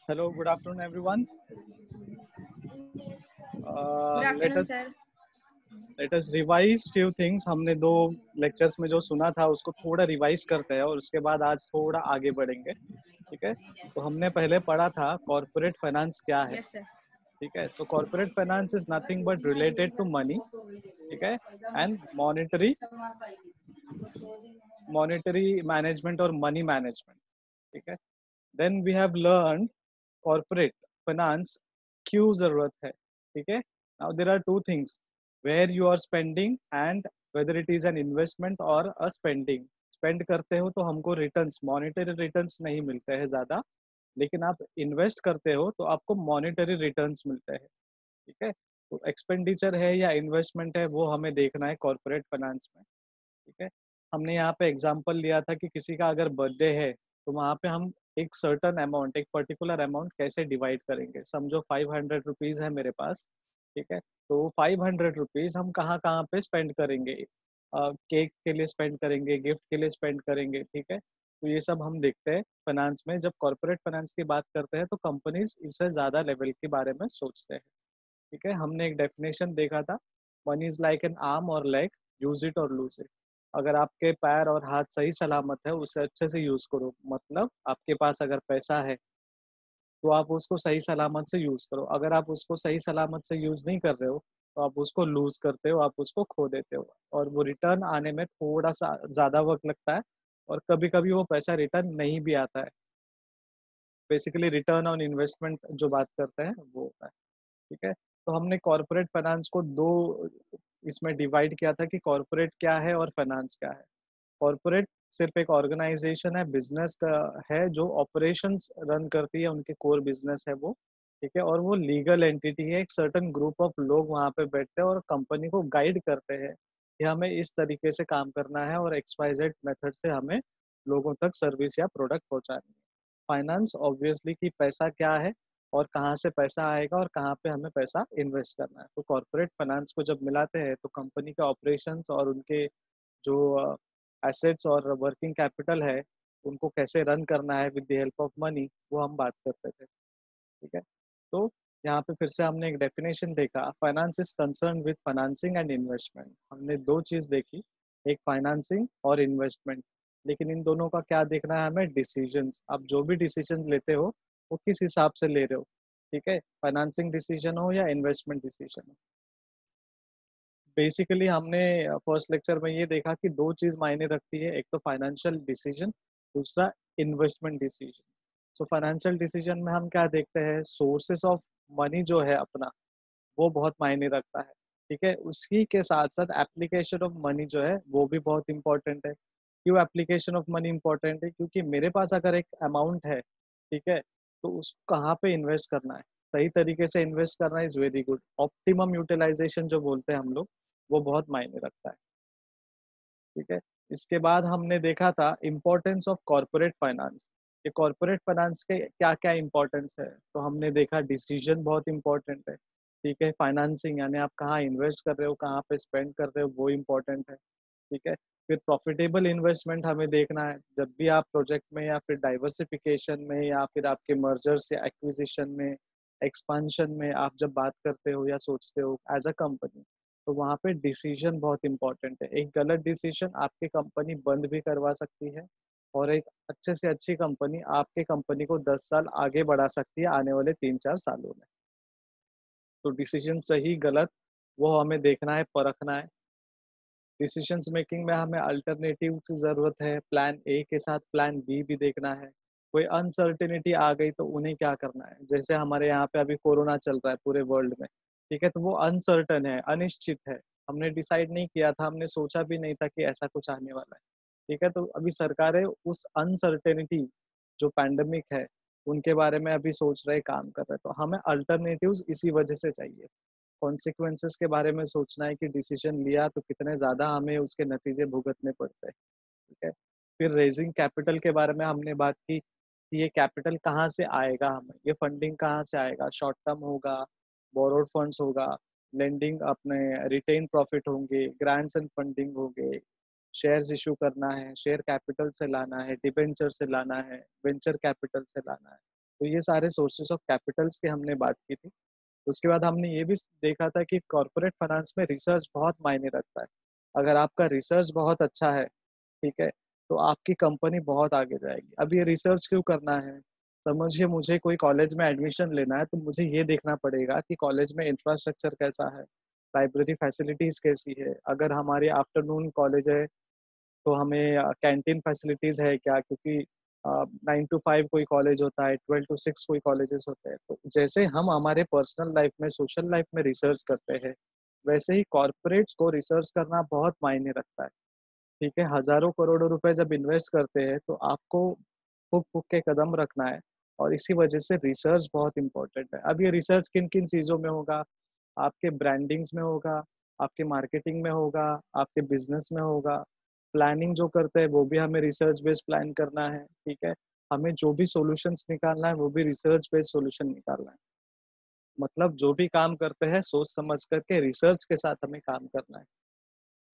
Hello, good afternoon, everyone. Good Let afternoon us sir. let us revise few things. हमने दो lectures में जो सुना था उसको थोड़ा रिवाइज करते हैं और उसके बाद आज थोड़ा आगे बढ़ेंगे। ठीक है, तो हमने पहले पढ़ा था कॉर्पोरेट फाइनेंस क्या है। Yes sir. ठीक है, so corporate finance is nothing but related to money. ठीक है, एंड मॉनेटरी मैनेजमेंट और मनी मैनेजमेंट। ठीक है, then we have learn corporate finance क्यों जरूरत है। ठीक है, now there are two things, where you are spending and whether it is an investment और अ स्पेंडिंग। स्पेंड करते हो तो हमको रिटर्न्स, मॉनेटरी रिटर्न्स नहीं मिलते हैं ज़्यादा, लेकिन आप इन्वेस्ट करते हो तो आपको मॉनेटरी रिटर्न्स मिलते हैं। ठीक है, तो एक्सपेंडिचर है या इन्वेस्टमेंट है वो हमें देखना है कॉर्पोरेट फाइनेंस में। ठीक है, हमने यहाँ पे एग्जांपल लिया था कि किसी का अगर बर्थडे है तो वहाँ पे हम एक सर्टन अमाउंट, एक पर्टिकुलर अमाउंट कैसे डिवाइड करेंगे। समझो 500 रुपीज़ है मेरे पास। ठीक है, तो 500 रुपीज़ हम कहाँ कहाँ पे स्पेंड करेंगे। केक के लिए स्पेंड करेंगे, गिफ्ट के लिए स्पेंड करेंगे। ठीक है, तो ये सब हम देखते हैं फाइनेंस में। जब कॉर्पोरेट फाइनेंस की बात करते हैं तो कंपनीज इससे ज़्यादा लेवल के बारे में सोचते हैं। ठीक है, हमने एक डेफिनेशन देखा था, money is like an arm और लेग, यूज इट और लूज इट। अगर आपके पैर और हाथ सही सलामत है उसे अच्छे से यूज करो। मतलब आपके पास अगर पैसा है तो आप उसको सही सलामत से यूज करो। अगर आप उसको सही सलामत से यूज नहीं कर रहे हो तो आप उसको लूज करते हो, आप उसको खो देते हो और वो रिटर्न आने में थोड़ा सा ज्यादा वक्त लगता है और कभी कभी वो पैसा रिटर्न नहीं भी आता है। बेसिकली रिटर्न ऑन इन्वेस्टमेंट जो बात करते हैं वो होता है। ठीक है, तो हमने कॉर्पोरेट फाइनेंस को दो इसमें डिवाइड किया था कि कॉर्पोरेट क्या है और फाइनेंस क्या है। कॉर्पोरेट सिर्फ एक ऑर्गेनाइजेशन है, बिजनेस का है जो ऑपरेशंस रन करती है, उनके कोर बिजनेस है वो। ठीक है, और वो लीगल एंटिटी है, एक सर्टन ग्रुप ऑफ लोग वहाँ पे बैठते हैं और कंपनी को गाइड करते हैं कि हमें इस तरीके से काम करना है और XYZ मेथड से हमें लोगों तक सर्विस या प्रोडक्ट पहुंचानी है। फाइनेंस ऑब्वियसली कि पैसा क्या है और कहाँ से पैसा आएगा और कहाँ पे हमें पैसा इन्वेस्ट करना है। तो कॉर्पोरेट फाइनेंस को जब मिलाते हैं तो कंपनी के ऑपरेशंस और उनके जो एसेट्स और वर्किंग कैपिटल है उनको कैसे रन करना है with the help of money, वो हम बात करते थे। ठीक है, तो यहाँ पे फिर से हमने एक डेफिनेशन देखा, finance is concern with financing and investment. हमने दो चीज देखी, एक फाइनेंसिंग और इन्वेस्टमेंट। लेकिन इन दोनों का क्या देखना है हमें, डिसीजंस। आप जो भी डिसीजन लेते हो वो किस हिसाब से ले रहे हो। ठीक है, फाइनेंसिंग डिसीजन हो या इन्वेस्टमेंट डिसीजन हो। बेसिकली हमने फर्स्ट लेक्चर में ये देखा कि दो चीज मायने रखती है, एक तो फाइनेंशियल डिसीजन, दूसरा investment decision. So financial decision में हम क्या देखते हैं, सोर्सेस ऑफ मनी जो है अपना वो बहुत मायने रखता है। ठीक है, उसी के साथ साथ एप्लीकेशन ऑफ मनी जो है वो भी बहुत इंपॉर्टेंट है। क्यों एप्लीकेशन ऑफ मनी इंपॉर्टेंट है, क्योंकि मेरे पास अगर एक अमाउंट है, ठीक है, तो उसको कहाँ पे इन्वेस्ट करना है, सही तरीके से इन्वेस्ट करना is very good. Optimum utilisation जो बोलते हैं हम लोग, वो बहुत मायने रखता है। ठीक है, इसके बाद हमने देखा था इम्पोर्टेंस ऑफ कॉर्पोरेट फाइनेंस। ये कॉर्पोरेट फाइनेंस के क्या क्या इंपॉर्टेंस है, तो हमने देखा डिसीजन बहुत इंपॉर्टेंट है। ठीक है, फाइनेंसिंग यानी आप कहाँ इन्वेस्ट कर रहे हो, कहाँ पे स्पेंड कर रहे हो, वो इम्पोर्टेंट है। ठीक है, फिर प्रॉफिटेबल इन्वेस्टमेंट हमें देखना है, जब भी आप प्रोजेक्ट में या फिर डाइवर्सिफिकेशन में या फिर आपके मर्जर्स या एक्विजिशन में, एक्सपांशन में आप जब बात करते हो या सोचते हो एज अ कंपनी, तो वहाँ पे डिसीजन बहुत इंपॉर्टेंट है। एक गलत डिसीजन आपकी कंपनी बंद भी करवा सकती है और एक अच्छे से अच्छी कंपनी आपके कंपनी को 10 साल आगे बढ़ा सकती है आने वाले 3-4 सालों में। तो डिसीजन सही गलत वो हमें देखना है, परखना है। डिसीजंस मेकिंग में हमें अल्टरनेटिव की ज़रूरत है, प्लान ए के साथ प्लान बी भी देखना है। कोई अनसर्टेनिटी आ गई तो उन्हें क्या करना है, जैसे हमारे यहाँ पे अभी कोरोना चल रहा है पूरे वर्ल्ड में। ठीक है, तो वो अनसर्टन है, अनिश्चित है। हमने डिसाइड नहीं किया था, हमने सोचा भी नहीं था कि ऐसा कुछ आने वाला है। ठीक है, तो अभी सरकारें उस अनसर्टेनिटी जो पैंडेमिक है उनके बारे में अभी सोच रहे, काम कर रहे हैं। तो हमें अल्टरनेटिव्स इसी वजह से चाहिए। कॉन्सिक्वेंसेस के बारे में सोचना है कि डिसीजन लिया तो कितने ज़्यादा हमें उसके नतीजे भुगतने पड़ते हैं। ठीक है, फिर रेजिंग कैपिटल के बारे में हमने बात की कि ये कैपिटल कहाँ से आएगा, हमें ये फंडिंग कहाँ से आएगा। शॉर्ट टर्म होगा, बोरोड फंड्स होगा, लेंडिंग अपने रिटेन प्रॉफिट होंगे, ग्रांट्स एंड फंडिंग होंगे, शेयर्स इशू करना है, शेयर कैपिटल से लाना है, डिबेंचर से लाना है, वेंचर कैपिटल से लाना है। तो ये सारे सोर्सेस ऑफ कैपिटल्स की हमने बात की थी। उसके बाद हमने ये भी देखा था कि कॉर्पोरेट फाइनेंस में रिसर्च बहुत मायने रखता है। अगर आपका रिसर्च बहुत अच्छा है, ठीक है, तो आपकी कंपनी बहुत आगे जाएगी। अब ये रिसर्च क्यों करना है? समझिए मुझे कोई कॉलेज में एडमिशन लेना है, तो मुझे ये देखना पड़ेगा कि कॉलेज में इंफ्रास्ट्रक्चर कैसा है, लाइब्रेरी फैसिलिटीज़ कैसी है, अगर हमारी आफ्टरनून कॉलेज है तो हमें कैंटीन फैसिलिटीज़ है क्या? क्योंकि 9 टू 5 कोई कॉलेज होता है, 12 टू 6 कोई कॉलेजेस होते हैं। तो जैसे हम हमारे पर्सनल लाइफ में, सोशल लाइफ में रिसर्च करते हैं, वैसे ही कॉर्पोरेट्स को रिसर्च करना बहुत मायने रखता है। ठीक है, हज़ारों करोड़ों रुपए जब इन्वेस्ट करते हैं, तो आपको फूँक-फूँक के कदम रखना है और इसी वजह से रिसर्च बहुत इम्पोर्टेंट है। अब ये रिसर्च किन-किन चीज़ों में होगा? आपके ब्रांडिंग्स में होगा, आपके मार्केटिंग में होगा, आपके बिज़नेस में होगा। प्लानिंग जो करते हैं, वो भी हमें रिसर्च बेस्ड प्लान करना है, ठीक है? हमें जो भी सॉल्यूशंस निकालना है, वो भी रिसर्च बेस्ड सॉल्यूशन निकालना है। मतलब जो भी काम करते हैं, सोच समझ कर के रिसर्च के साथ हमें काम करना है।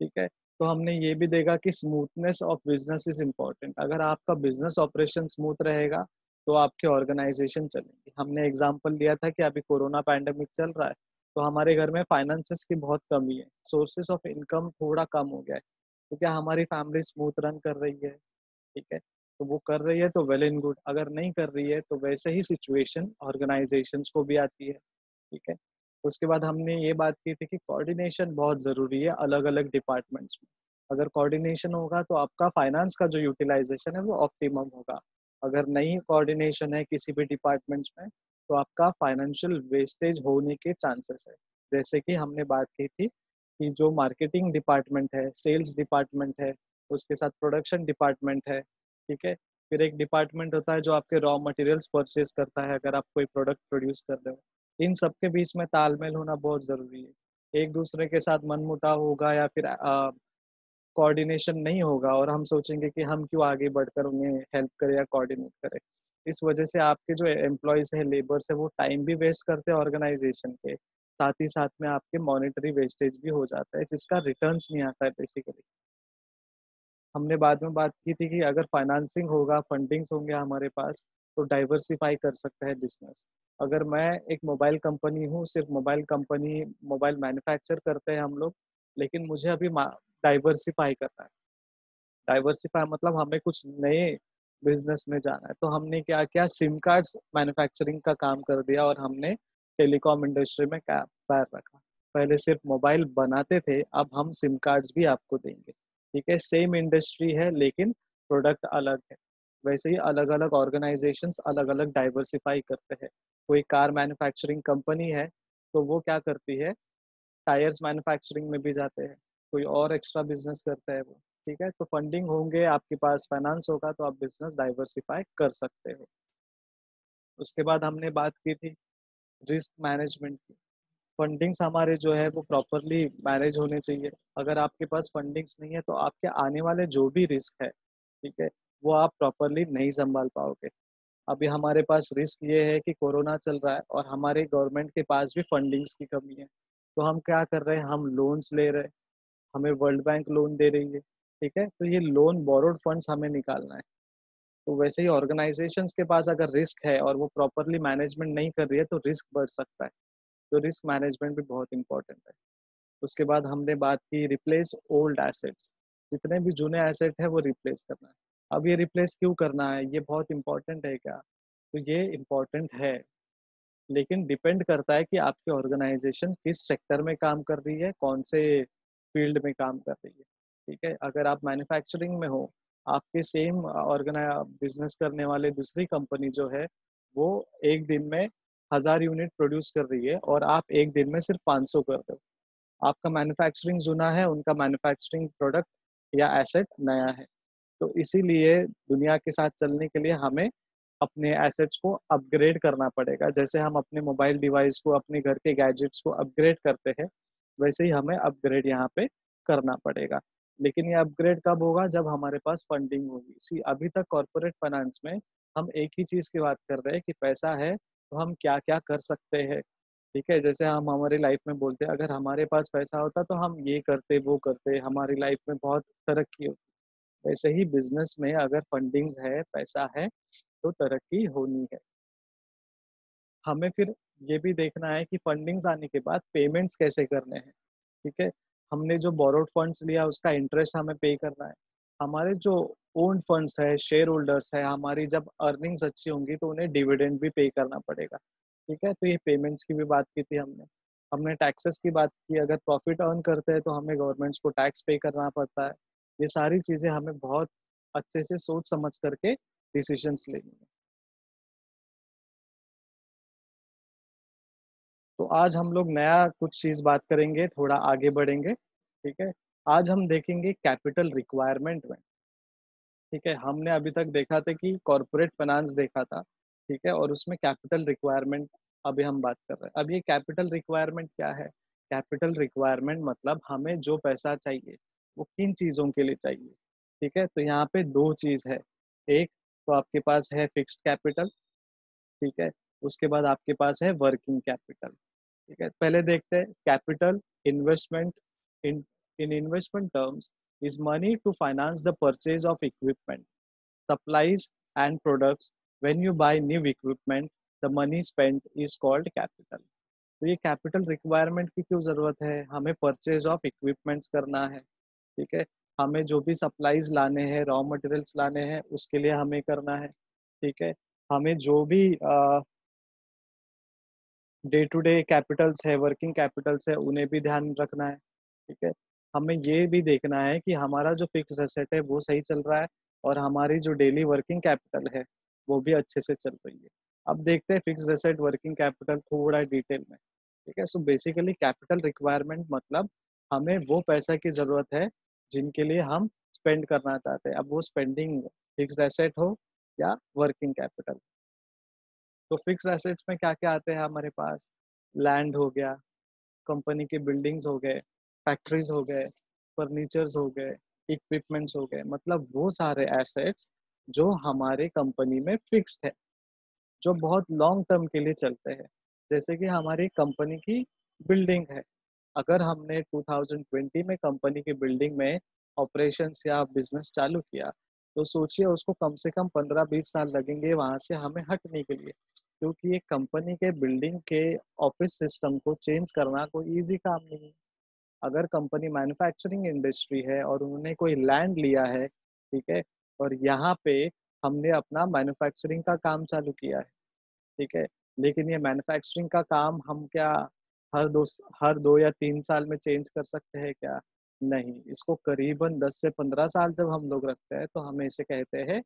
ठीक है? तो हमने ये भी देखा कि smoothness of business is important. अगर आपका बिज़नेस ऑपरेशन स्मूथ रहेगा, तो आपकी ऑर्गनाइज़ेशन चलेगी। हमने एग्ज़ाम्पल लिया था कि अभी कोरोना पैंडेमिक चल रहा है, तो हमारे घर में फाइनेंसेस की बहुत कमी है, सोर्सेज़ ऑफ इनकम थोड़ा कम हो गया है। तो क्या हमारी फैमिली स्मूथ रन कर रही है? ठीक है? तो वो कर रही है तो वेल एंड गुड, अगर नहीं कर रही है तो वैसे ही सिचुएशन ऑर्गनाइज़ेशंस को भी आती है। ठीक है? उसके बाद हमने ये बात की थी कि कोऑर्डिनेशन बहुत ज़रूरी है अलग-अलग डिपार्टमेंट्स में। अगर कोऑर्डिनेशन होगा तो आपका फाइनेंस का जो यूटिलाइज़ेशन है वो ऑप्टिमम होगा। अगर नहीं कोऑर्डिनेशन है किसी भी डिपार्टमेंट्स में, तो आपका फाइनेंशियल वेस्टेज होने के चांसेस है। जैसे कि हमने बात की थी कि जो मार्केटिंग डिपार्टमेंट है, सेल्स डिपार्टमेंट है, उसके साथ प्रोडक्शन डिपार्टमेंट है, ठीक है? फिर एक डिपार्टमेंट होता है जो आपके रॉ मटेरियल्स परचेज़ करता है अगर आप कोई प्रोडक्ट प्रोड्यूस कर रहे हो। इन सब के बीच में तालमेल होना बहुत ज़रूरी है। एक-दूसरे के साथ मनमुटाव होगा या फिर कोऑर्डिनेशन नहीं होगा और हम सोचेंगे कि हम क्यों आगे बढ़कर उन्हें हेल्प करें या कोऑर्डिनेट करें। इस वजह से आपके जो एम्प्लॉइज़ हैं, लेबर्स हैं, वो टाइम भी वेस्ट करते हैं ऑर्गनाइज़ेशन के, साथ ही साथ में आपके मॉनेटरी वेस्टेज भी हो जाता है, जिसका रिटर्न्स नहीं आता है बेसिकली। हमने बाद में बात की थी कि अगर फाइनेंसिंग होगा, फंडिंग्स होंगे हमारे पास, तो डाइवर्सिफ़ाई कर सकता है बिज़नेस। अगर मैं एक मोबाइल कंपनी हूँ, सिर्फ़ मोबाइल कंपनी मोबाइल मैन्युफैक्चर करते हैं हम लोग, लेकिन मुझे अभी डाइवर्सिफ़ाई करना है। डाइवर्सिफ़ाई मतलब हमें कुछ नए बिज़नेस में जाना है। तो हमने क्या किया, सिम कार्ड्स मैन्युफैक्चरिंग का काम कर दिया और हमने टेलीकॉम इंडस्ट्री में का पैर रखा। पहले सिर्फ़ मोबाइल बनाते थे, अब हम सिम कार्ड्स भी आपको देंगे। ठीक है? सेम इंडस्ट्री है लेकिन प्रोडक्ट अलग है। वैसे ही अलग-अलग ऑर्गनाइज़ेशंस अलग-अलग डाइवर्सिफ़ाई करते हैं। कोई कार मैन्युफैक्चरिंग कंपनी है, तो वो क्या करती है, टायर्स मैन्युफैक्चरिंग में भी जाते हैं। कोई और एक्स्ट्रा बिज़नेस करता है वो। ठीक है? तो फंडिंग होंगे, आपके पास फाइनेंस होगा तो आप बिज़नेस डाइवर्सिफ़ाई कर सकते हो। उसके बाद हमने बात की थी रिस्क मैनेजमेंट की। फंडिंग्स हमारे जो है वो प्रॉपर्ली मैनेज होने चाहिए। अगर आपके पास फंडिंग्स नहीं है तो आपके आने वाले जो भी रिस्क है, ठीक है? वो आप प्रॉपर्ली नहीं सँभाल पाओगे। अभी हमारे पास रिस्क ये है कि कोरोना चल रहा है और हमारे गवर्नमेंट के पास भी फंडिंग्स की कमी है। तो हम क्या कर रहे हैं, हम लोन्स ले रहे हैं। हमें वर्ल्ड बैंक लोन दे रही है, ठीक है? तो ये लोन बोरोड फंड्स हमें निकालना है। तो वैसे ही ऑर्गनाइज़ेशंस के पास अगर रिस्क है और वो प्रॉपर्ली मैनेजमेंट नहीं कर रही है तो रिस्क बढ़ सकता है। तो रिस्क मैनेजमेंट भी बहुत इम्पोर्टेंट है। उसके बाद हमने बात की रिप्लेस ओल्ड एसेट्स। जितने भी जूने एसेट हैं वो रिप्लेस करना है। अब ये रिप्लेस क्यों करना है? ये बहुत इम्पोर्टेंट है क्या? तो ये इम्पोर्टेंट है, लेकिन डिपेंड करता है कि आपकी ऑर्गनाइज़ेशन किस सेक्टर में काम कर रही है, कौन से फील्ड में काम कर रही है, ठीक है? अगर आप मैन्युफैक्चरिंग में हो, आपके सेम बिज़नेस करने वाले दूसरी कंपनी जो है, वो 1 दिन में 1000 यूनिट प्रोड्यूस कर रही है और आप 1 दिन में सिर्फ 500 कर रहे हो। आपका मैन्युफैक्चरिंग जुना है, उनका मैन्युफैक्चरिंग प्रोडक्ट या एसेट नया है। तो इसीलिए दुनिया के साथ चलने के लिए हमें अपने एसेट्स को अपग्रेड करना पड़ेगा। जैसे हम अपने मोबाइल डिवाइस को, अपने घर के गैजेट्स को अपग्रेड करते हैं, वैसे ही हमें अपग्रेड यहाँ पे करना पड़ेगा। लेकिन ये अपग्रेड कब होगा? जब हमारे पास फंडिंग होगी। सी अभी तक कॉर्पोरेट फाइनेंस में हम एक ही चीज़ की बात कर रहे हैं कि पैसा है, तो हम क्या-क्या कर सकते हैं। ठीक है, जैसे हम हमारी लाइफ में बोलते हैं अगर हमारे पास पैसा होता तो हम ये करते वो करते, हमारी लाइफ में बहुत तरक्की होती। वैसे ही बिजनेस में अगर फंडिंग्स है, पैसा है, तो तरक्की होनी है। हमें फिर ये भी देखना है कि फंडिंग्स आने के बाद पेमेंट्स कैसे करने हैं। ठीक है, हमने जो बोरोड फंड्स लिया उसका इंटरेस्ट हमें पे करना है। हमारे जो ओन्ड फंड्स है, शेयर होल्डर्स है, हमारी जब अर्निंग्स अच्छी होंगी तो उन्हें डिविडेंड भी पे करना पड़ेगा। ठीक है, तो ये पेमेंट्स की भी बात की थी हमने। हमने टैक्सेस की बात की, अगर प्रॉफिट अर्न करते हैं तो हमें गवर्नमेंट्स को टैक्स पे करना पड़ता है। ये सारी चीज़ें हमें बहुत अच्छे से सोच समझ करके डिसीजंस लेनी है। तो आज हम लोग नया कुछ चीज़ बात करेंगे, थोड़ा आगे बढ़ेंगे, ठीक है? आज हम देखेंगे कैपिटल रिक्वायरमेंट में, ठीक है? हमने अभी तक देखा था कि कॉर्पोरेट फाइनेंस देखा था, ठीक है? और उसमें कैपिटल रिक्वायरमेंट अभी हम बात कर रहे हैं। अब ये कैपिटल रिक्वायरमेंट क्या है? कैपिटल रिक्वायरमेंट मतलब हमें जो पैसा चाहिए, वो किन चीज़ों के लिए चाहिए, ठीक है? तो यहाँ पे 2 चीज़ है, एक तो आपके पास है फिक्स्ड कैपिटल, ठीक है? उसके बाद आपके पास है वर्किंग कैपिटल। ठीक है, पहले देखते हैं capital investment in in investment terms is money to finance the purchase of equipment, supplies and products. When you buy new equipment the money spent is called capital. तो ये कैपिटल रिक्वायरमेंट की क्यों जरूरत है? हमें परचेज ऑफ इक्विपमेंट्स करना है, ठीक है? हमें जो भी सप्लाईज लाने हैं, रॉ मटेरियल्स लाने हैं, उसके लिए हमें करना है, ठीक है? हमें जो भी डे टू डे कैपिटल्स है, वर्किंग कैपिटल्स है, उन्हें भी ध्यान रखना है, ठीक है? हमें ये भी देखना है कि हमारा जो फिक्स्ड एसेट है वो सही चल रहा है और हमारी जो डेली वर्किंग कैपिटल है वो भी अच्छे से चल रही है। अब देखते हैं फिक्स्ड एसेट वर्किंग कैपिटल थोड़ा डिटेल में, ठीक है? सो बेसिकली कैपिटल रिक्वायरमेंट मतलब हमें वो पैसा की ज़रूरत है जिनके लिए हम स्पेंड करना चाहते हैं। अब वो स्पेंडिंग फिक्स्ड एसेट हो या वर्किंग कैपिटल। तो फिक्स एसेट्स में क्या-क्या आते हैं हमारे पास? लैंड हो गया, कंपनी के बिल्डिंग्स हो गए, फैक्ट्रीज़ हो गए, फर्नीचर्स हो गए, इक्विपमेंट्स हो गए, मतलब वो सारे एसेट्स जो हमारे कंपनी में फिक्स्ड है, जो बहुत लॉन्ग टर्म के लिए चलते हैं। जैसे कि हमारी कंपनी की बिल्डिंग है, अगर हमने 2020 में कंपनी की बिल्डिंग में ऑपरेशंस या बिज़नेस चालू किया, तो सोचिए उसको कम से कम 15-20 साल लगेंगे वहाँ से हमें हटने के लिए। क्योंकि एक कंपनी के बिल्डिंग के ऑफिस सिस्टम को चेंज करना कोई ईज़ी काम नहीं है। अगर कंपनी मैन्युफैक्चरिंग इंडस्ट्री है और उन्होंने कोई लैंड लिया है, ठीक है? और यहाँ पे हमने अपना मैन्युफैक्चरिंग का काम चालू किया है, ठीक है? लेकिन ये मैन्युफैक्चरिंग का काम हम क्या हर 2 या 3 साल में चेंज कर सकते हैं क्या? नहीं, इसको करीबन 10 से 15 साल जब हम लोग रखते हैं, तो हम इसे कहते हैं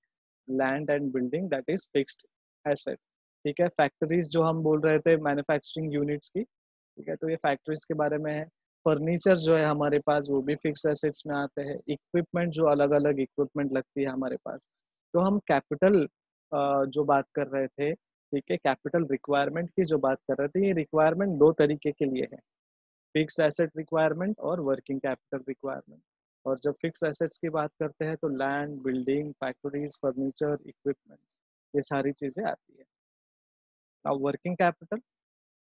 land and building that is fixed asset, ठीक है? फैक्ट्रीज़ जो हम बोल रहे थे मैन्युफैक्चरिंग यूनिट्स की, ठीक है? तो ये फैक्ट्रीज़ के बारे में है। फर्नीचर जो है हमारे पास वो भी फिक्स्ड एसेट्स में आते हैं। इक्विपमेंट जो अलग-अलग इक्विपमेंट लगती है हमारे पास। तो हम कैपिटल जो बात कर रहे थे, ठीक है, कैपिटल रिक्वायरमेंट की जो बात कर रहे थे, ये रिक्वायरमेंट 2 तरीके के लिए है, फिक्स्ड एसेट रिक्वायरमेंट और वर्किंग कैपिटल रिक्वायरमेंट। और जब फिक्स्ड एसेट्स की बात करते हैं तो land, building, factories, furniture, equipments, ये सारी चीज़ें आती है। अब working capital,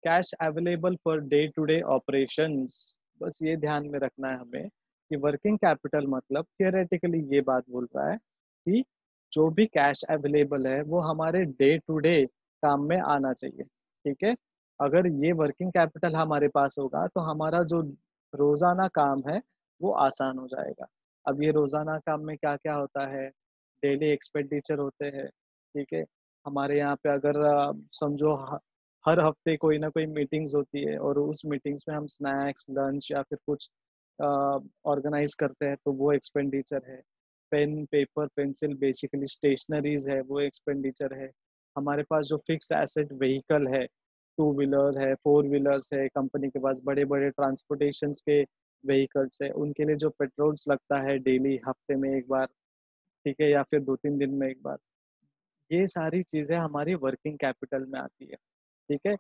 cash available for day to day operations. बस ये ध्यान में रखना है हमें कि वर्किंग कैपिटल मतलब थियोरेटिकली ये बात बोल रहा है कि जो भी कैश अवेलेबल है वो हमारे डे टू डे काम में आना चाहिए, ठीक है? अगर ये वर्किंग कैपिटल हमारे पास होगा तो हमारा जो रोज़ाना काम है वो आसान हो जाएगा। अब ये रोज़ाना काम में क्या-क्या होता है? डेली एक्सपेंडिचर होते हैं, ठीक है? हमारे यहाँ पे अगर समझो हर हफ्ते कोई ना कोई मीटिंग्स होती है और उस मीटिंग्स में हम स्नैक्स, लंच या फिर कुछ ऑर्गेनाइज़ करते हैं तो वो एक्सपेंडिचर है। पेन, पेपर, पेंसिल बेसिकली स्टेशनरीज़ है, वो एक्सपेंडिचर है। हमारे पास जो फिक्स्ड एसेट व्हीकल है, टू व्हीलर है, फोर व्हीलर्स है, कंपनी के पास बड़े-बड़े ट्रांसपोर्टेशंस के व्हीकल्स है, उनके लिए जो पेट्रोल्स लगता है डेली हफ्ते में 1 बार, ठीक है? या फिर 2-3 दिन में 1 बार। ये सारी चीज़ें हमारी वर्किंग कैपिटल में आती है, ठीक है?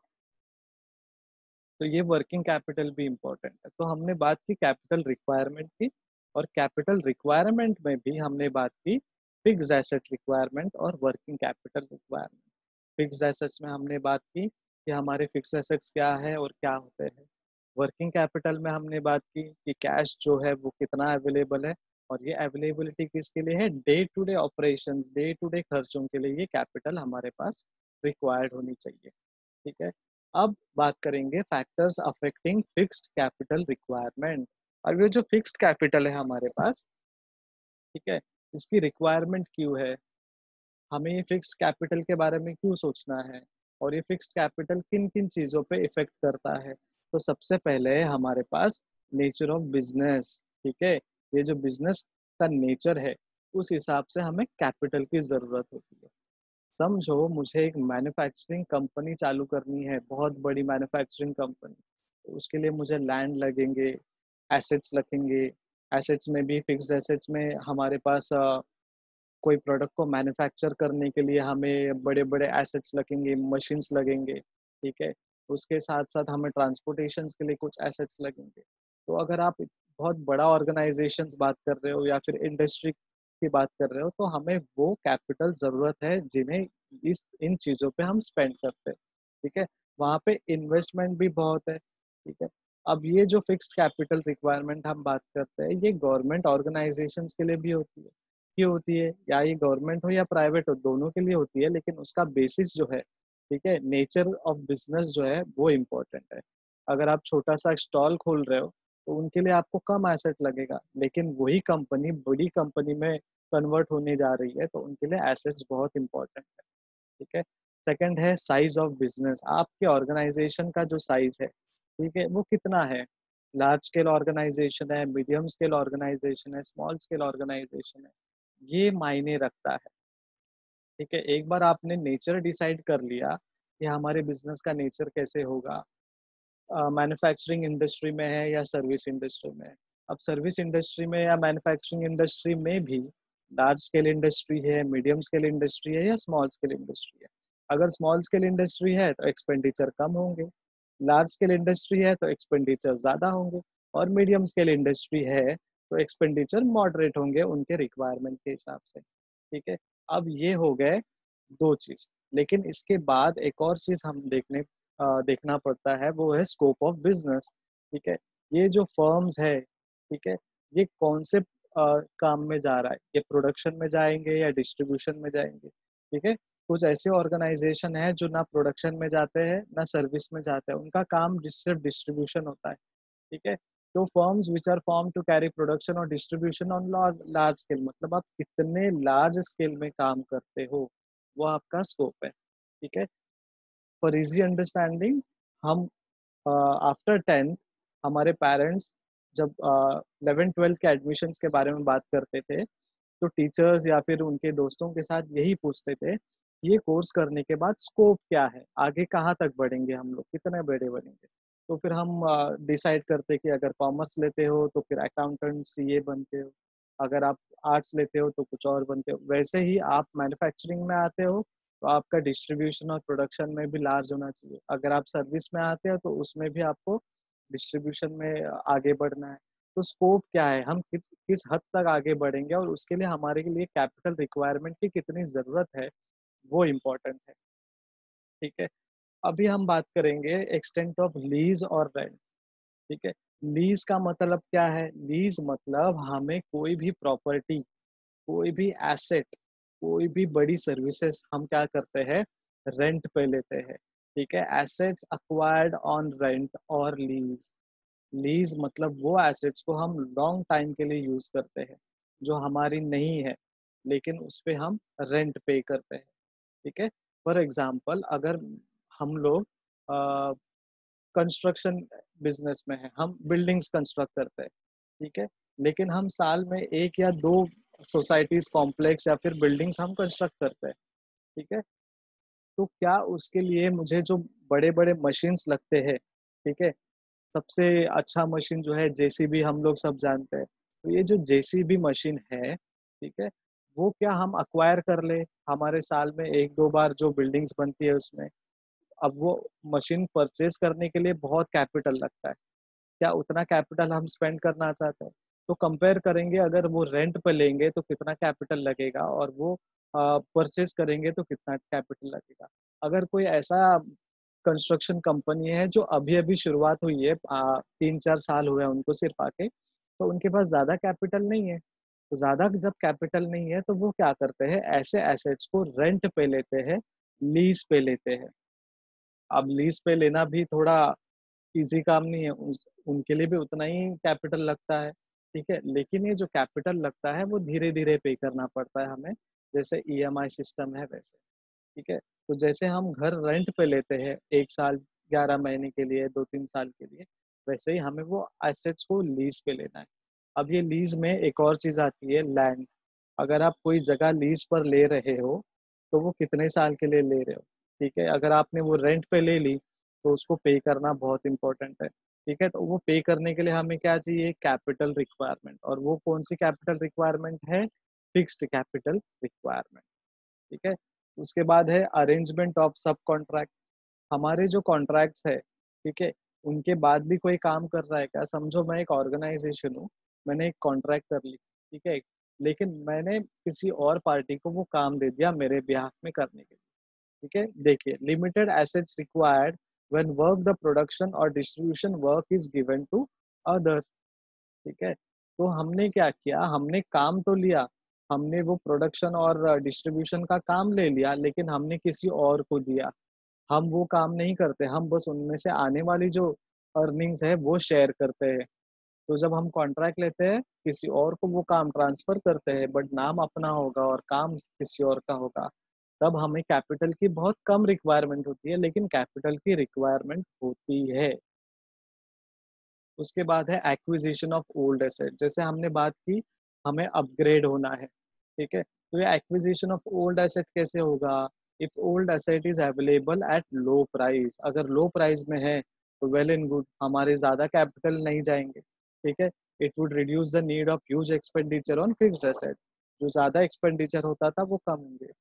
तो ये वर्किंग कैपिटल भी इम्पोर्टेंट है। तो हमने बात की कैपिटल रिक्वायरमेंट की और कैपिटल रिक्वायरमेंट में भी हमने बात की फिक्स्ड एसेट रिक्वायरमेंट और working capital requirement. Fixed assets में हमने बात की कि हमारे फिक्स एसेट्स क्या है और क्या होते हैं। वर्किंग कैपिटल में हमने बात की कि कैश जो है वो कितना अवेलेबल है, और ये अवेलेबिलिटी किसके लिए है, day to day operations, day to day खर्चों के लिए ये कैपिटल हमारे पास रिक्वायर्ड होनी चाहिए। ठीक है। अब बात करेंगे factors affecting fixed capital requirement. अब ये जो फिक्स्ड कैपिटल है हमारे पास, ठीक है, इसकी रिक्वायरमेंट क्यों है, हमें ये फिक्स्ड कैपिटल के बारे में क्यों सोचना है, और ये फिक्स्ड कैपिटल किन किन चीज़ों पे इफेक्ट करता है। तो सबसे पहले हमारे पास नेचर ऑफ बिजनेस। ठीक है, ये जो बिजनेस का नेचर है उस हिसाब से हमें कैपिटल की ज़रूरत होती है। समझो मुझे एक मैन्युफैक्चरिंग कंपनी चालू करनी है, बहुत बड़ी मैन्युफैक्चरिंग कंपनी, तो उसके लिए मुझे लैंड लगेंगे, एसेट्स लगेंगे। एसेट्स में भी फिक्स्ड एसेट्स में हमारे पास कोई प्रोडक्ट को मैन्युफैक्चर करने के लिए हमें बड़े-बड़े एसेट्स लगेंगे, मशीन्स लगेंगे, ठीक है? उसके साथ-साथ हमें ट्रांसपोर्टेशंस के लिए कुछ एसेट्स लगेंगे। तो अगर आप बहुत बड़ा ऑर्गनाइज़ेशंस बात कर रहे हो या फिर इंडस्ट्री की बात कर रहे हो, तो हमें वो कैपिटल ज़रूरत है जिन्हें इस इन चीज़ों पे हम स्पेंड करते हैं, ठीक है? वहाँ पे इन्वेस्टमेंट भी बहुत है, ठीक है? अब ये जो फिक्स्ड कैपिटल रिक्वायरमेंट हम बात करते हैं, ये गवर्नमेंट ऑर्गनाइज़ेशंस के लिए भी होती है। क्यों होती है? या ये गवर्नमेंट हो या प्राइवेट हो, दोनों के लिए होती है, लेकिन उसका बेसिस जो है, ठीक है, नेचर ऑफ बिजनेस जो है वो इम्पोर्टेंट है। अगर आप छोटा सा स्टॉल खोल रहे हो तो उनके लिए आपको कम एसेट लगेगा, लेकिन वही कंपनी बड़ी कंपनी में कन्वर्ट होने जा रही है तो उनके लिए एसेट्स बहुत इंपॉर्टेंट है। ठीक है। सेकंड है साइज ऑफ बिजनेस, आपके ऑर्गेनाइजेशन का जो साइज है, ठीक है, वो कितना है। लार्ज स्केल ऑर्गेनाइजेशन है, मीडियम स्केल ऑर्गेनाइजेशन है, स्मॉल स्केल ऑर्गेनाइजेशन है, ये मायने रखता है। ठीक है, एक बार आपने नेचर डिसाइड कर लिया कि हमारे बिजनेस का नेचर कैसे होगा, मैन्युफैक्चरिंग इंडस्ट्री में है या सर्विस इंडस्ट्री में है। अब सर्विस इंडस्ट्री में या मैन्युफैक्चरिंग इंडस्ट्री में भी लार्ज स्केल इंडस्ट्री है, मीडियम स्केल इंडस्ट्री है या स्मॉल स्केल इंडस्ट्री है। अगर स्मॉल स्केल इंडस्ट्री है तो एक्सपेंडिचर कम होंगे, लार्ज स्केल इंडस्ट्री है तो एक्सपेंडिचर ज़्यादा होंगे, और मीडियम स्केल इंडस्ट्री है तो एक्सपेंडिचर मॉडरेट होंगे उनके रिक्वायरमेंट के हिसाब से। ठीक है, अब ये हो गए 2 चीज़, लेकिन इसके बाद एक और चीज़ हम देखना पड़ता है, वो है स्कोप ऑफ बिजनेस। ठीक है, ये जो फर्म्स है, ठीक है, ये कौन से काम में जा रहा है, ये प्रोडक्शन में जाएंगे या डिस्ट्रीब्यूशन में जाएंगे। ठीक है, कुछ ऐसे ऑर्गेनाइजेशन है जो ना प्रोडक्शन में जाते हैं ना सर्विस में जाते हैं, उनका काम सिर्फ डिस्ट्रीब्यूशन होता है। ठीक है, तो firms which are form to carry production और डिस्ट्रीब्यूशन ऑन लार्ज स्केल, मतलब आप कितने लार्ज स्केल में काम करते हो, वो आपका स्कोप है। ठीक है, फॉर इजी अंडरस्टैंडिंग, हम आफ्टर 10th हमारे पेरेंट्स जब 11-12 के एडमिशन्स के बारे में बात करते थे, तो टीचर्स या फिर उनके दोस्तों के साथ यही पूछते थे, ये कोर्स करने के बाद स्कोप क्या है? आगे कहाँ तक बढ़ेंगे हम लोग? कितने बड़े बनेंगे? तो फिर हम डिसाइड करते कि अगर कॉमर्स लेते हो तो फिर अकाउंटेंट, सीए बनते हो। अगर आप आर्ट्स लेते हो तो कुछ और बनते हो। वैसे ही आप मैन्युफैक्चरिंग में आते हो तो आपका डिस्ट्रीब्यूशन और प्रोडक्शन में भी लार्ज होना चाहिए। अगर आप सर्विस में आते हो तो उसमें भी आपको डिस्ट्रीब्यूशन में आगे बढ़ना है। तो स्कोप क्या है, हम किस किस हद तक आगे बढ़ेंगे और उसके लिए हमारे लिए कैपिटल रिक्वायरमेंट की कितनी ज़रूरत है, वो इम्पोर्टेंट है। ठीक है? अभी हम बात करेंगे एक्सटेंट ऑफ लीज़ और रेंट। ठीक है? लीज़ का मतलब क्या है? लीज़ मतलब हमें कोई भी प्रॉपर्टी, कोई भी एसेट, कोई भी बड़ी सर्विसेज हम क्या करते हैं? रेंट पे लेते हैं। ठीक है? एसेट्स एक्वायर्ड ऑन रेंट और लीज़। लीज़ मतलब वो एसेट्स को हम लॉन्ग टाइम के लिए यूज़ करते हैं, जो हमारी नहीं है, लेकिन उस पे हम रेंट पे करते हैं, ठीक है? फॉर एग्ज़ाम्पल अगर हम लोग अ, कंस्ट्रक्शन बिज़नेस में हैं, हम बिल्डिंग्स कंस्ट्रक्ट करते हैं, ठीक है? लेकिन हम साल में 1 या 2 सोसाइटीज़, कॉम्प्लेक्स या फिर बिल्डिंग्स हम कंस्ट्रक्ट करते हैं, ठीक है? तो क्या उसके लिए मुझे जो बड़े-बड़े मशीन्स लगते हैं, ठीक है? सबसे अच्छा मशीन जो है जेसीबी, हम लोग सब जानते हैं। तो ये जो जेसीबी मशीन है, ठीक है? वो क्या हम एक्वायर कर लें, हमारे साल में 1-2 बार जो बिल्डिंग्स बनती है उसमें। अब वो मशीन परचेज़ करने के लिए बहुत कैपिटल लगता है। क्या उतना कैपिटल हम स्पेंड करना चाहते हैं? तो कंपेयर करेंगे, अगर वो रेंट पे लेंगे तो कितना कैपिटल लगेगा और वो परचेज़ करेंगे तो कितना कैपिटल लगेगा। अगर कोई ऐसा कंस्ट्रक्शन कंपनी है जो अभी-अभी शुरुआत हुई है, 3-4 साल हुए हैं उनको सिर्फ आके, तो उनके पास ज़्यादा कैपिटल नहीं है। तो ज़्यादा जब कैपिटल नहीं है तो वो क्या करते हैं, ऐसे एसेट्स को रेंट पे लेते हैं, लीज़ पे लेते हैं। अब लीज़ पे लेना भी थोड़ा ईज़ी काम नहीं है, उस उनके लिए भी उतना ही कैपिटल लगता है, ठीक है? लेकिन ये जो कैपिटल लगता है वो धीरे-धीरे पे करना पड़ता है हमें, जैसे ईएमआई सिस्टम है वैसे, ठीक है? तो जैसे हम घर रेंट पे लेते हैं 1 साल, 11 महीने के लिए, 2-3 साल के लिए, वैसे ही हमें वो एसेट्स को लीज़ पे लेना है। अब ये लीज़ में एक और चीज़ आती है, लैंड। अगर आप कोई जगह लीज़ पर ले रहे हो, तो वो कितने साल के लिए ले रहे हो, ठीक है? अगर आपने वो रेंट पे ले ली, तो उसको पे करना बहुत इम्पोर्टेंट है, ठीक है? तो वो पे करने के लिए हमें क्या चाहिए? कैपिटल रिक्वायरमेंट, और वो कौन-सी कैपिटल रिक्वायरमेंट है? फिक्स्ड कैपिटल रिक्वायरमेंट, ठीक है? उसके बाद है अरेंजमेंट ऑफ सब कॉन्ट्रैक्ट। हमारे जो कॉन्ट्रैक्ट्स है, ठीक है? उनके बाद भी कोई काम कर रहा है क्या? समझो मैं एक ऑर्गनाइज़ेशन हूँ, मैंने एक कॉन्ट्रैक्ट कर ली, ठीक है? लेकिन मैंने किसी और पार्टी को वो काम दे दिया मेरे बिहाफ़ में करने के लिए, ठीक है? देखिए, limited assets required when work the production और distribution work is given to other, ठीक है? तो हमने क्या किया, हमने काम तो लिया, हमने वो प्रोडक्शन और डिस्ट्रीब्यूशन का काम ले लिया, लेकिन हमने किसी और को दिया। हम वो काम नहीं करते, हम बस उनमें से आने वाली जो अर्निंग्स है वो शेयर करते हैं। तो जब हम कॉन्ट्रैक्ट लेते हैं, किसी और को वो काम ट्रांसफ़र करते हैं, बट नाम अपना होगा और काम किसी और का होगा, तब हमें कैपिटल की बहुत कम रिक्वायरमेंट होती है, लेकिन कैपिटल की रिक्वायरमेंट होती है। उसके बाद है एक्विजिशन ऑफ ओल्ड एसेट। जैसे हमने बात की, हमें अपग्रेड होना है, ठीक है? तो ये एक्विजिशन ऑफ ओल्ड एसेट कैसे होगा? If old asset is available at low price, अगर लो प्राइस में है, तो वेल एंड गुड, हमारे ज़्यादा कैपिटल नहीं जाएँगे, ठीक है? It would reduce the need of huge expenditure on fixed asset. जो ज़्यादा एक्सपेंडिचर होता था, वो कम होंगे।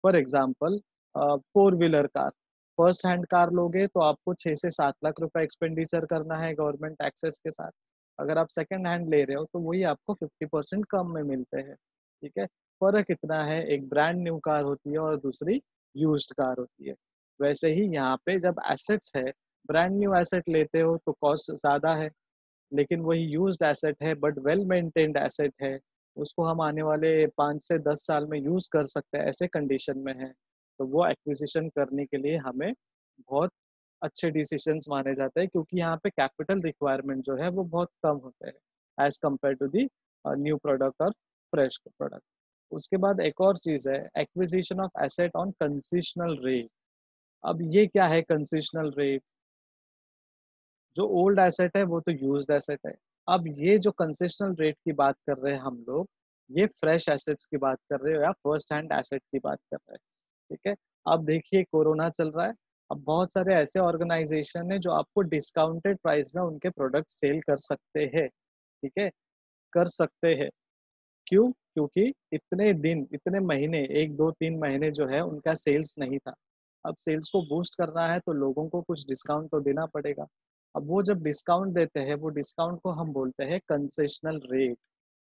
For example, four wheeler car, first hand car लोगे तो आपको 6 से 7 लाख रुपए एक्सपेंडिचर करना है गवर्नमेंट टैक्सेस के साथ। अगर आप सेकंड हैंड ले रहे हो तो वही आपको 50% कम में मिलते हैं, ठीक है? फ़र्क इतना है, एक ब्रांड न्यू कार होती है और दूसरी यूज्ड कार होती है। वैसे ही यहाँ पे जब एसेट्स है, ब्रांड न्यू एसेट लेते हो तो कॉस्ट ज़्यादा है, लेकिन वही यूज्ड एसेट है बट वेल मेंटेन्ड एसेट है, उसको हम आने वाले 5 से 10 साल में यूज़ कर सकते हैं, ऐसे कंडीशन में है। तो वो एक्विज़िशन करने के लिए हमें बहुत अच्छे डिसीज़न्स माने जाते हैं, क्योंकि यहाँ पे कैपिटल रिक्वायरमेंट जो है वो बहुत कम होते हैं as compare to the new product और फ्रेश प्रोडक्ट। उसके बाद एक और चीज़ है, acquisition of asset on concessional rate. अब ये क्या है कंसेशनल रेट? जो ओल्ड एसेट है वो तो यूज्ड एसेट है। अब ये जो कंसेशनल रेट की बात कर रहे हैं हम लोग, ये फ्रेश एसेट्स की बात कर रहे हो या फर्स्ट हैंड एसेट की बात कर रहे हैं, ठीक है? अब देखिए कोरोना चल रहा है, अब बहुत सारे ऐसे ऑर्गनाइज़ेशन हैं जो आपको डिस्काउंटेड प्राइस में उनके प्रोडक्ट सेल कर सकते हैं, ठीक है? कर सकते हैं। क्यों? क्योंकि इतने दिन, इतने महीने 1, 2, 3 महीने जो है उनका सेल्स नहीं था। अब सेल्स को बूस्ट करना है तो लोगों को कुछ डिस्काउंट तो देना पड़ेगा। अब वो जब डिस्काउंट देते हैं, वो डिस्काउंट को हम बोलते हैं कंसेशनल रेट।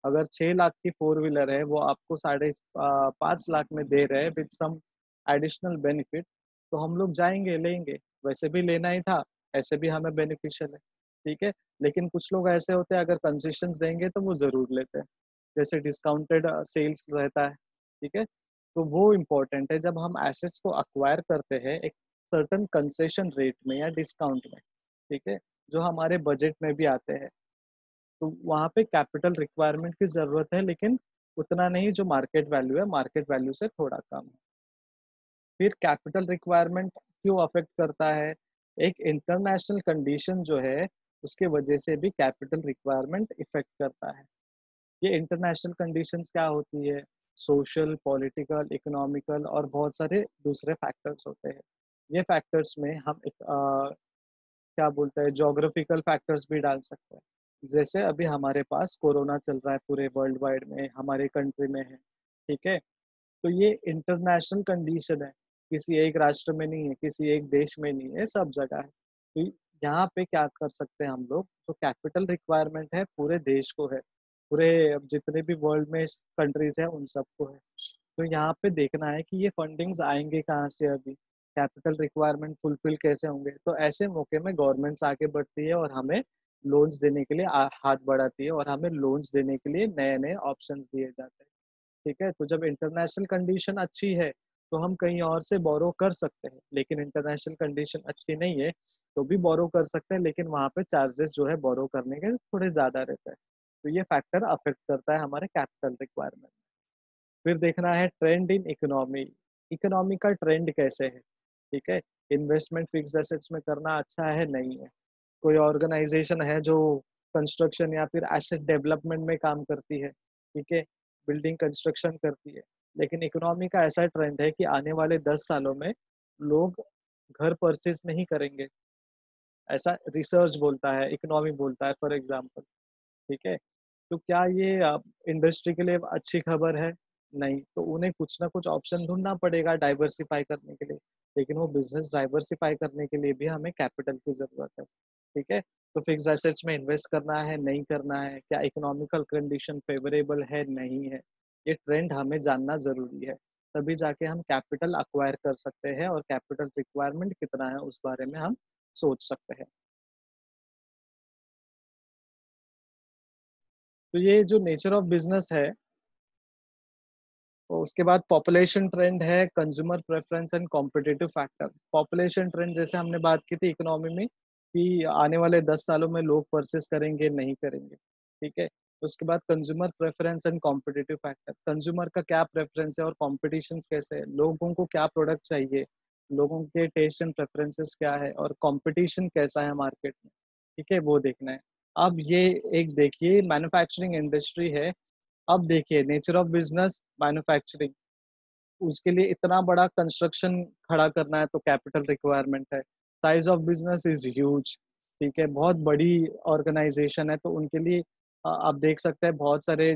अगर 6 लाख की फ़ोर व्हीलर है, वो आपको 5 लाख में दे रहे हैं विथ सम एडिशनल बेनिफिट, तो हम लोग जाएँगे, लेंगे। वैसे भी लेना ही था, ऐसे भी हमें बेनिफिशियल है, ठीक है? लेकिन कुछ लोग ऐसे होते हैं, अगर कंसेशंस देंगे तो वो ज़रूर लेते हैं। जैसे डिस्काउंटेड सेल्स रहता है, ठीक है? तो वो इम्पोर्टेंट है, जब हम एसेट्स को एक्वायर करते हैं एक सर्टेन कंसेशन रेट में या डिस्काउंट में, ठीक है? जो हमारे बजट में भी आते हैं। तो वहाँ पे कैपिटल रिक्वायरमेंट की ज़रूरत है, लेकिन उतना नहीं जो मार्केट वैल्यू है, मार्केट वैल्यू से थोड़ा कम है। फिर कैपिटल रिक्वायरमेंट क्यों अफ़ेक्ट करता है? एक इंटरनेशनल कंडीशन जो है, उसके वजह से भी कैपिटल रिक्वायरमेंट इफ़ेक्ट करता है। ये इंटरनेशनल कंडीशंस क्या होती है? सोशल, पॉलिटिकल, इकोनॉमिकल और बहुत सारे दूसरे फैक्टर्स होते हैं। ये फैक्टर्स में हम एक क्या बोलते हैं, ज्योग्राफिकल फैक्टर्स भी डाल सकते हैं। जैसे अभी हमारे पास कोरोना चल रहा है पूरे वर्ल्ड वाइड में, हमारे कंट्री में है, ठीक है? तो ये इंटरनेशनल कंडीशन है, किसी एक राष्ट्र में नहीं है, किसी एक देश में नहीं है, सब जगह है। तो यहाँ पे क्या कर सकते हैं हम लोग, जो कैपिटल रिक्वायरमेंट है पूरे देश को है, पूरे अब जितने भी वर्ल्ड में कंट्रीज़ हैं उन सबको है। तो यहाँ पे देखना है कि ये फंडिंग्स आएँगे कहाँ से अभी? कैपिटल रिक्वायरमेंट फुलफिल कैसे होंगे। तो ऐसे मौके में गवर्नमेंट्स आगे बढ़ती है और हमें लोन्स देने के लिए हाथ बढ़ाती है और हमें लोन्स देने के लिए नए नए ऑप्शंस दिए जाते हैं। ठीक है, तो जब इंटरनेशनल कंडीशन अच्छी है तो हम कहीं और से बोरो कर सकते हैं, लेकिन इंटरनेशनल कंडीशन अच्छी नहीं है तो भी बोरो कर सकते हैं, लेकिन वहाँ पे चार्जेस जो है बोरो करने के थोड़े ज़्यादा रहते हैं। तो ये फैक्टर अफेक्ट करता है हमारे कैपिटल रिक्वायरमेंट। फिर देखना है ट्रेंड इन इकोनॉमी। इकोनॉमी का ट्रेंड कैसे है, ठीक है। इन्वेस्टमेंट फिक्स्ड एसेट्स में करना अच्छा है, नहीं है। कोई ऑर्गेनाइजेशन है जो कंस्ट्रक्शन या फिर एसेट डेवलपमेंट में काम करती है, ठीक है, बिल्डिंग कंस्ट्रक्शन करती है, लेकिन इकोनॉमी का ऐसा ट्रेंड है कि आने वाले 10 सालों में लोग घर परचेज नहीं करेंगे, ऐसा रिसर्च बोलता है, इकोनॉमी बोलता है फॉर एग्जांपल। ठीक है, तो क्या ये इंडस्ट्री के लिए अच्छी खबर है? नहीं, तो उन्हें कुछ ना कुछ ऑप्शन ढूंढना पड़ेगा डाइवर्सिफाई करने के लिए, लेकिन वो बिजनेस डाइवर्सिफाई करने के लिए भी हमें कैपिटल की जरूरत है। ठीक है, तो फिक्स एसेट्स में इन्वेस्ट करना है, नहीं करना है, क्या इकोनॉमिकल कंडीशन फेवरेबल है, नहीं है, ये ट्रेंड हमें जानना जरूरी है। तभी जाके हम कैपिटल अक्वायर कर सकते हैं और कैपिटल रिक्वायरमेंट कितना है उस बारे में हम सोच सकते हैं। तो ये जो नेचर ऑफ बिजनेस है, तो उसके बाद पॉपुलेशन ट्रेंड है, consumer preference and competitive factor. Population trend जैसे हमने बात की थी इकोनॉमी में कि आने वाले 10 सालों में लोग परचेस करेंगे, नहीं करेंगे। ठीक है, उसके बाद consumer preference and competitive factor. Consumer का क्या प्रेफरेंस है और कॉम्पिटिशन कैसे है, लोगों को क्या प्रोडक्ट चाहिए, लोगों के टेस्ट एंड प्रेफरेंसेस क्या है और कंपटीशन कैसा है मार्केट में। ठीक है, वो देखना है। अब ये एक देखिए मैन्युफैक्चरिंग इंडस्ट्री है। अब देखिए नेचर ऑफ बिजनेस मैन्युफैक्चरिंग, उसके लिए इतना बड़ा कंस्ट्रक्शन खड़ा करना है तो कैपिटल रिक्वायरमेंट है। Size of business is huge, ठीक है, बहुत बड़ी ऑर्गेनाइजेशन है, तो उनके लिए आप देख सकते हैं बहुत सारे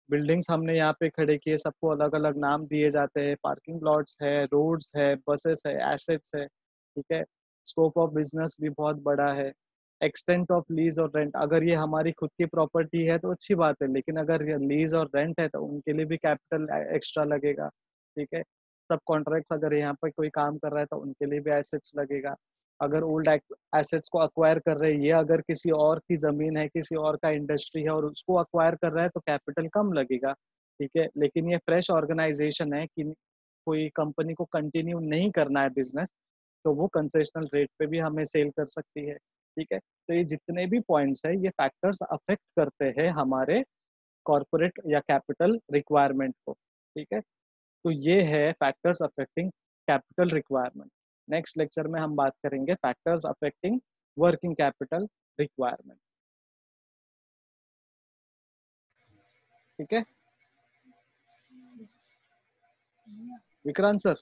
बिल्डिंग्स हमने यहाँ पे खड़े किए, सबको अलग अलग नाम दिए जाते हैं, पार्किंग लॉट्स है, रोड्स है, बसेस है, एसेट्स है। ठीक है, स्कोप ऑफ बिजनेस भी बहुत बड़ा है। एक्सटेंट ऑफ लीज और रेंट, अगर ये हमारी खुद की प्रॉपर्टी है तो अच्छी बात है, लेकिन अगर लीज और रेंट है तो उनके लिए भी कैपिटल एक्स्ट्रा लगेगा। ठीक है, सब कॉन्ट्रैक्ट्स अगर यहाँ पर कोई काम कर रहा है तो उनके लिए भी एसेट्स लगेगा। अगर ओल्ड एसेट्स को अक्वायर कर रहे हैं, ये अगर किसी और की जमीन है, किसी और का इंडस्ट्री है और उसको अक्वायर कर रहा है तो कैपिटल कम लगेगा। ठीक है, लेकिन ये फ्रेश ऑर्गेनाइजेशन है कि कोई कंपनी को कंटिन्यू नहीं करना है बिजनेस, तो वो कंसेशनल रेट पे भी हमें सेल कर सकती है। ठीक है, तो ये जितने भी पॉइंट्स है ये फैक्टर्स अफेक्ट करते हैं हमारे कॉर्पोरेट या कैपिटल रिक्वायरमेंट को। ठीक है, तो ये है factors affecting capital requirement. Next lecture में हम बात करेंगे factors affecting working capital requirement. ठीक है, विक्रांत सर।